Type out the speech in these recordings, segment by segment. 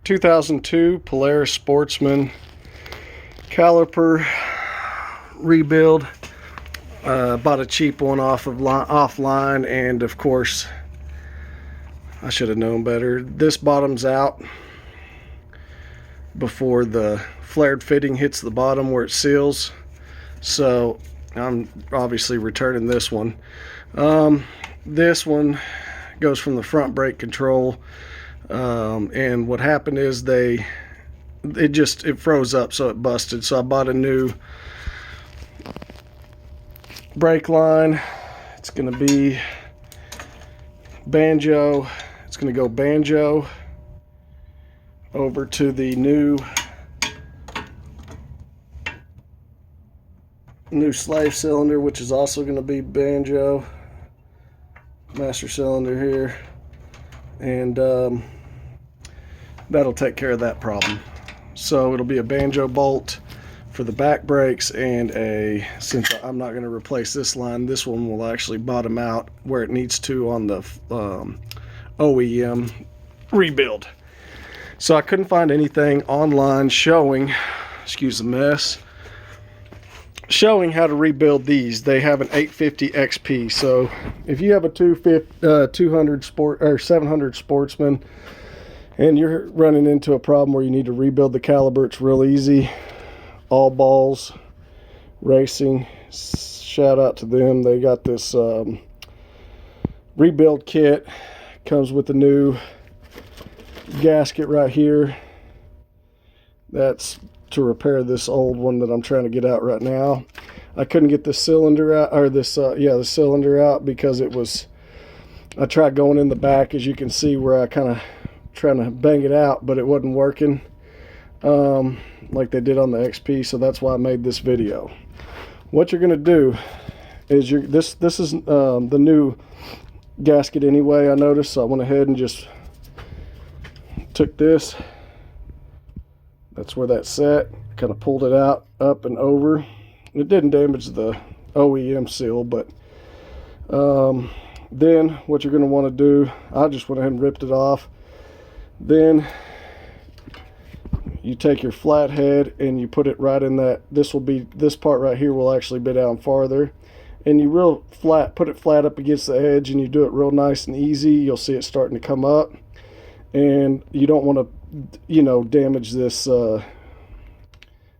2002 Polaris Sportsman caliper rebuild. Bought a cheap one offline, and of course I should have known better. This bottom's out before the flared fitting hits the bottom where it seals, so I'm obviously returning this one. This one goes from the front brake control, and what happened is it froze up, so it busted. So I bought a new brake line. It's gonna be banjo. It's gonna go banjo over to the new slave cylinder, which is also going to be banjo. Master cylinder here, and that'll take care of that problem. So it'll be a banjo bolt for the back brakes, and since I'm not going to replace this line, this one will actually bottom out where it needs to on the OEM rebuild. So I couldn't find anything online showing, excuse the mess, showing how to rebuild these. They have an 850 XP. So if you have a 200 sport or 700 Sportsman and you're running into a problem where you need to rebuild the caliber, it's real easy. All Balls Racing, shout out to them. They got this rebuild kit. Comes with a new gasket right here. That's to repair this old one that I'm trying to get out right now. I couldn't get the cylinder out, or the cylinder out, because I tried going in the back, as you can see, where I kind of trying to bang it out, but it wasn't working like they did on the XP. So that's why I made this video. What you're gonna do is this is the new gasket anyway, I noticed, so I went ahead and just took this. That's where that's set. Kind of pulled it out, up and over. It didn't damage the OEM seal, but then what you're going to want to do, I just went ahead and ripped it off. Then you take your flathead and you put it right in that. This part right here will actually be down farther, and you put it flat up against the edge, and you do it real nice and easy. You'll see it starting to come up, and you don't want to damage this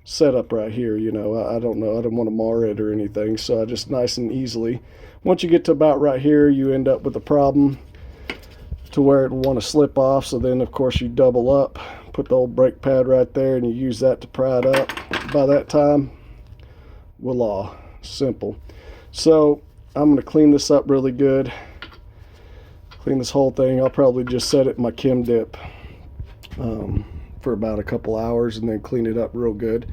setup right here. I don't know, I don't want to mar it or anything, so I just nice and easily, once you get to about right here, you end up with a problem to where it will want to slip off. So then of course you double up, put the old brake pad right there, and you use that to pry it up. By that time, voila, simple. So I'm going to clean this up really good, clean this whole thing. I'll probably just set it in my chem dip for about a couple hours, and then clean it up real good.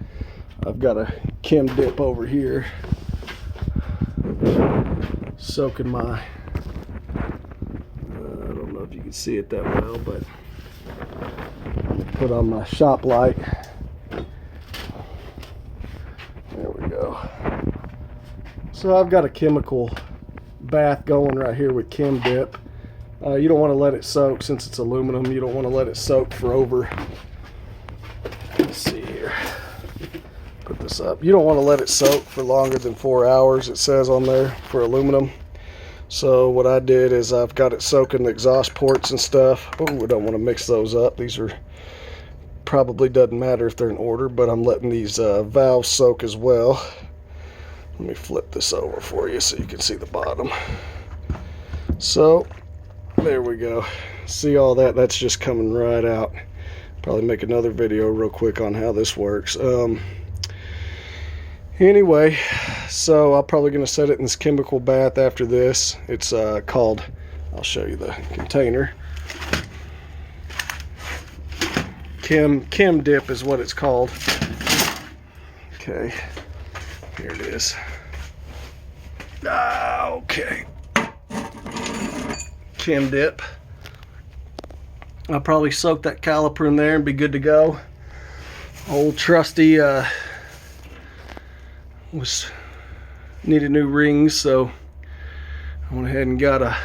I've got a chem dip over here soaking my I don't know if you can see it that well, but I'm gonna put on my shop light. There we go. So I've got a chemical bath going right here with chem dip. You don't want to let it soak, since it's aluminum. You don't want to let it soak for over, let's see here, put this up. You don't want to let it soak for longer than 4 hours, it says on there, for aluminum. So what I did is I've got it soaking the exhaust ports and stuff. Oh, we don't want to mix those up. These are probably, doesn't matter if they're in order, but I'm letting these valves soak as well. Let me flip this over for you so you can see the bottom. So there we go. See all that? That's just coming right out. Probably make another video real quick on how this works. Anyway, so I'm probably going to set it in this chemical bath after this. It's called, I'll show you the container. Chem dip is what it's called. Okay, here it is. Okay. Chem dip. I'll probably soak that caliper in there and be good to go. Old trusty needed new rings, so I went ahead and got a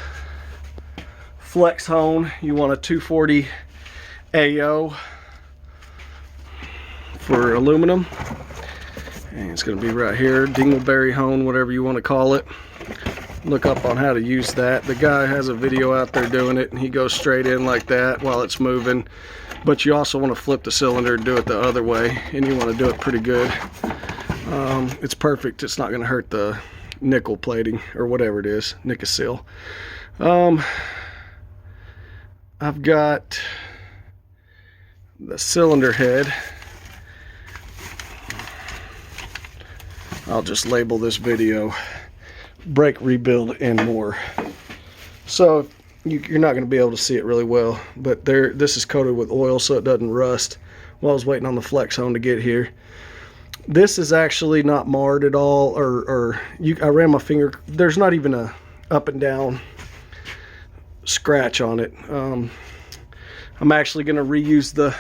flex hone. You want a 240 AO. for aluminum. And it's going to be right here, dingleberry hone, whatever you want to call it. Look up on how to use that. The guy has a video out there doing it, and he goes straight in like that while it's moving. But you also want to flip the cylinder and do it the other way, and you want to do it pretty good. It's perfect. It's not going to hurt the nickel plating or whatever it is, nickel seal. I've got the cylinder head. I'll just label this video brake rebuild and more. So you're not going to be able to see it really well, but this is coated with oil so it doesn't rust. While I was waiting on the flex hone to get here, this is actually not marred at all, I ran my finger. There's not even a up and down scratch on it. I'm actually going to reuse the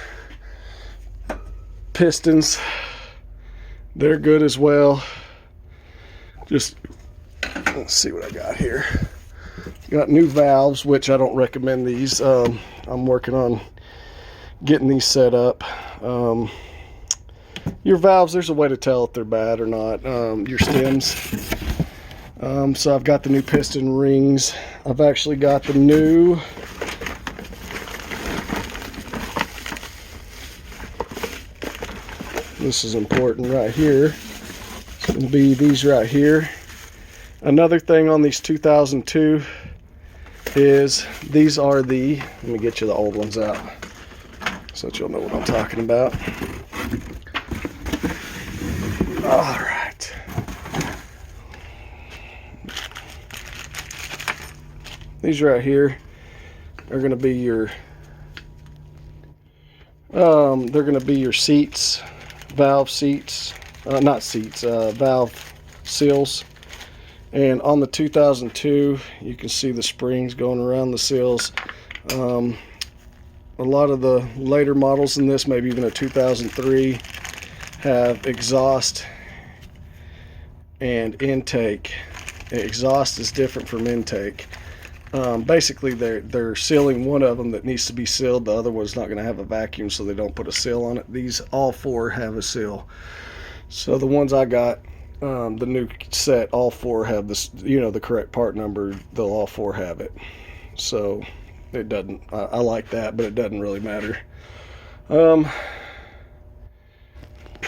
pistons. They're good as well. Just let's see what I got here. Got new valves, which I don't recommend these. I'm working on getting these set up. Your valves, there's a way to tell if they're bad or not. Your stems. So I've got the new piston rings. I've actually got the new this is important right here. It's going to be these right here. Another thing on these 2002 is these are the, let me get you the old ones out so that you'll know what I'm talking about. All right. These right here are going to be your they're going to be your seats, valve seats, not seats, valve seals. And on the 2002, you can see the springs going around the seals. A lot of the later models in this, maybe even a 2003, have exhaust and intake. Exhaust is different from intake. Basically, they're sealing one of them that needs to be sealed. The other one's not going to have a vacuum, so they don't put a seal on it. These, all four have a seal. So the ones I got, the new set, all four have this, the correct part number. They'll all four have it. So it doesn't, I like that, but it doesn't really matter.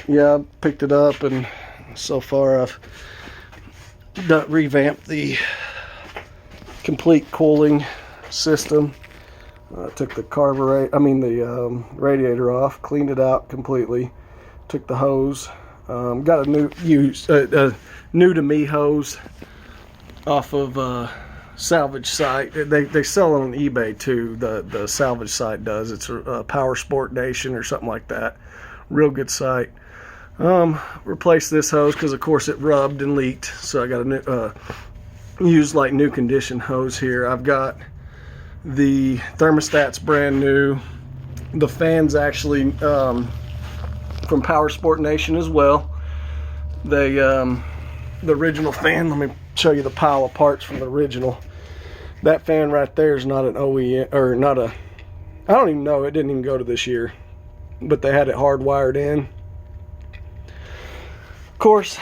Yeah, I picked it up, and so far I've revamped the complete cooling system. Took the radiator off, cleaned it out completely, took the hose, got a new to me hose off of salvage site. They sell it on eBay too. The salvage site does. It's a Power Sport Nation or something like that. Real good site. Replaced this hose because of course it rubbed and leaked, so I got a new use like new condition hose here. I've got the thermostat's brand new. The fan's actually from Power Sport Nation as well. The original fan, let me show you the pile of parts from the original. That fan right there is not an OEM, or not a, I don't even know, it didn't even go to this year, but they had it hardwired in. Of course,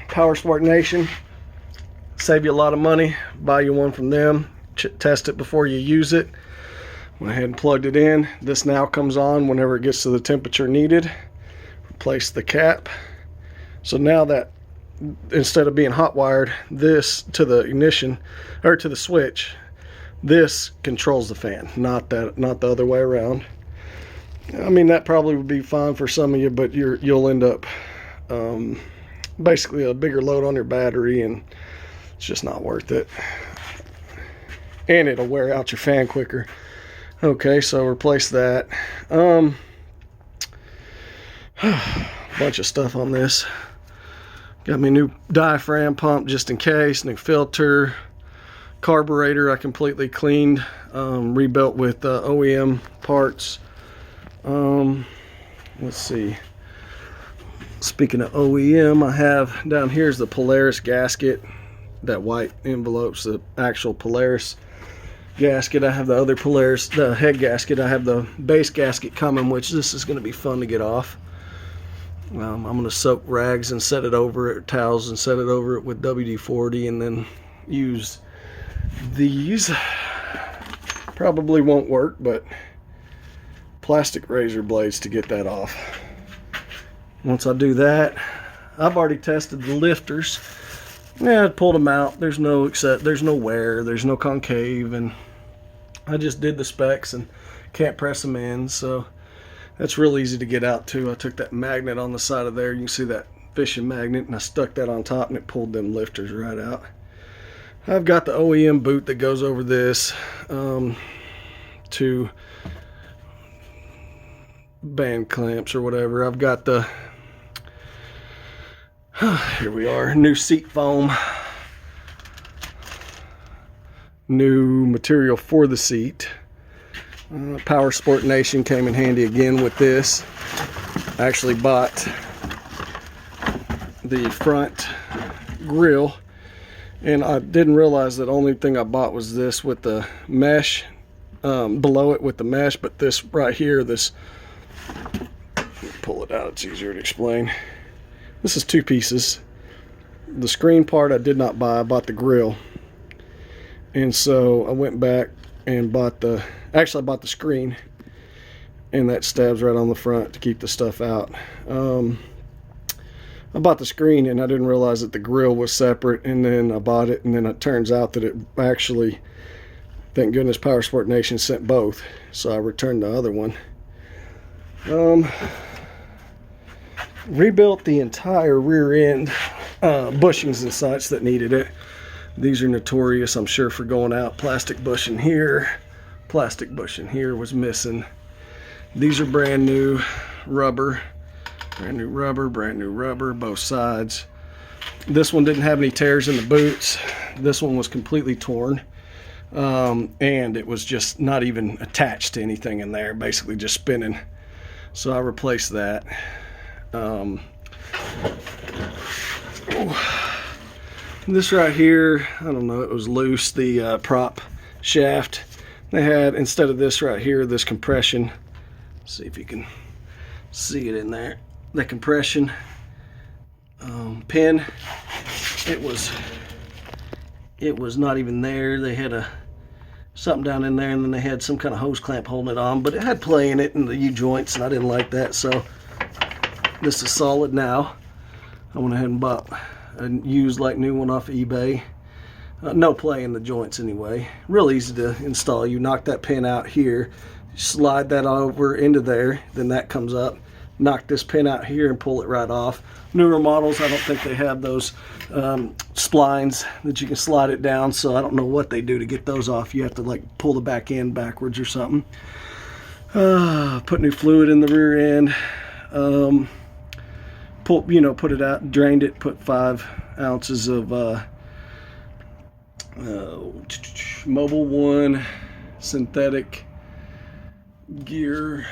Power Sport Nation, save you a lot of money. Buy you one from them, test it before you use it. Went ahead and plugged it in. This now comes on whenever it gets to the temperature needed. Replace the cap. So now that instead of being hot wired this to the ignition or to the switch, this controls the fan, not the other way around. I mean, that probably would be fine for some of you, but you'll end up basically a bigger load on your battery, and it's just not worth it. And it'll wear out your fan quicker. Okay, so replace that. Bunch of stuff on this. Got me a new diaphragm pump just in case, new filter, carburetor I completely cleaned, rebuilt with OEM parts. Let's see. Speaking of OEM, I have down here's the Polaris gasket. That white envelope's the actual Polaris gasket. I have the head gasket. I have the base gasket coming, which this is going to be fun to get off. I'm going to soak rags and set it over it, towels and set it over it with WD-40, and then use these. Probably won't work, but plastic razor blades to get that off. Once I do that, I've already tested the lifters. Yeah, I pulled them out. There's no wear, there's no concave, and I just did the specs and can't press them in, so that's real easy to get out too. I took that magnet on the side of there. You can see that fishing magnet, and I stuck that on top, and it pulled them lifters right out. I've got the OEM boot that goes over this to band clamps or whatever. I've got the here we are, new seat foam, new material for the seat. Power Sport Nation came in handy again with this. I actually bought the front grill, and I didn't realize that the only thing I bought was this with the mesh, below it with the mesh, but this right here, this, pull it out, it's easier to explain. This is 2 pieces. The screen part I did not buy, I bought the grill. And so I went back and bought the, actually I bought the screen, and that stabs right on the front to keep the stuff out. I bought the screen and I didn't realize that the grill was separate, and then I bought it, and then it turns out that it actually, thank goodness Power Sport Nation sent both, so I returned the other one. Rebuilt the entire rear end bushings and such that needed it. These are notorious, I'm sure, for going out. Plastic bushing here, plastic bushing here was missing. These are brand new rubber, brand new rubber, both sides. This one didn't have any tears in the boots. This one was completely torn, and it was just not even attached to anything in there, basically just spinning. So I replaced that. This right here, I don't know, it was loose, the prop shaft. They had, instead of this right here, this compression. See if you can see it in there. The compression pin, it was not even there. They had something down in there, and then they had some kind of hose clamp holding it on, but it had play in it in the U-joints, and I didn't like that, so this is solid now. I went ahead and bought a used like new one off of eBay. No play in the joints anyway. Real easy to install. You knock that pin out here, slide that over into there, then that comes up. Knock this pin out here and pull it right off. Newer models, I don't think they have those splines that you can slide it down, so I don't know what they do to get those off. You have to like pull the back end backwards or something. Put new fluid in the rear end. Put it out, drained it, put 5 ounces of Mobil 1 synthetic gear.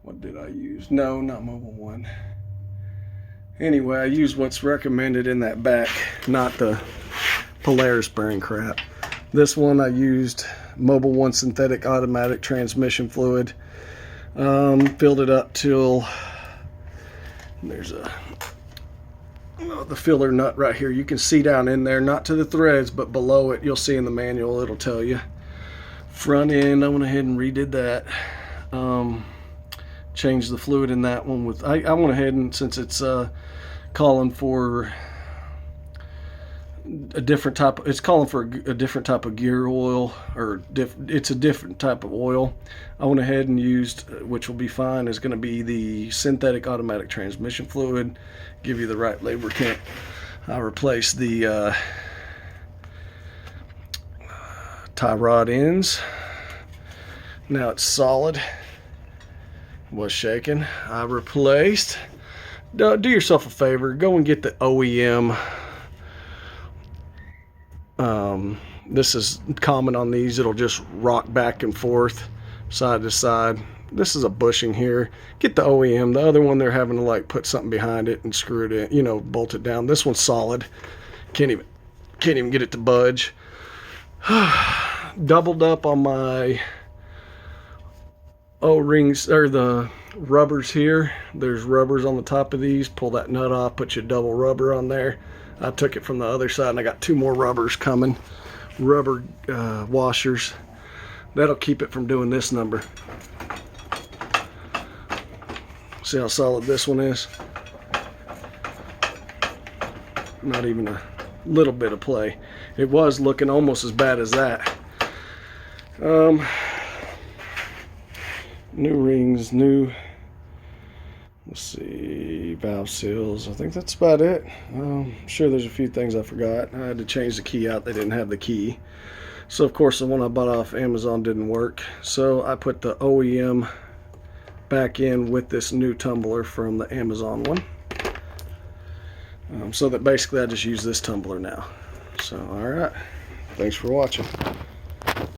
What did I use? No, not Mobil 1. Anyway, I used what's recommended in that back, not the Polaris bearing crap. This one I used Mobil 1 synthetic automatic transmission fluid. Filled it up till there's the filler nut right here. You can see down in there, not to the threads, but below it. You'll see in the manual, it'll tell you. Front end, I went ahead and redid that. Changed the fluid in that one with, I went ahead and, since it's calling for a different type, it's calling for a different type of gear oil, or it's a different type of oil. I went ahead and used, which will be fine, is going to be the synthetic automatic transmission fluid, give you the right lubricant. I replaced the tie rod ends. Now it's solid. Was shaking. I replaced. Do yourself a favor, go and get the OEM. This is common on these. It'll just rock back and forth, side to side. This is a bushing here. Get the OEM. The other one, they're having to like put something behind it and screw it in, bolt it down. This one's solid. Can't even get it to budge. Doubled up on my O-rings, or the rubbers here. There's rubbers on the top of these. Pull that nut off, put your double rubber on there. I took it from the other side and I got 2 more rubbers coming. Rubber washers. That'll keep it from doing this number. See how solid this one is? Not even a little bit of play. It was looking almost as bad as that. New rings, new, let's see, valve seals. I think that's about it. I'm sure there's a few things I forgot. I had to change the key out. They didn't have the key. So of course the one I bought off Amazon didn't work. So I put the OEM back in with this new tumbler from the Amazon one. So that basically I just use this tumbler now. So alright, thanks for watching.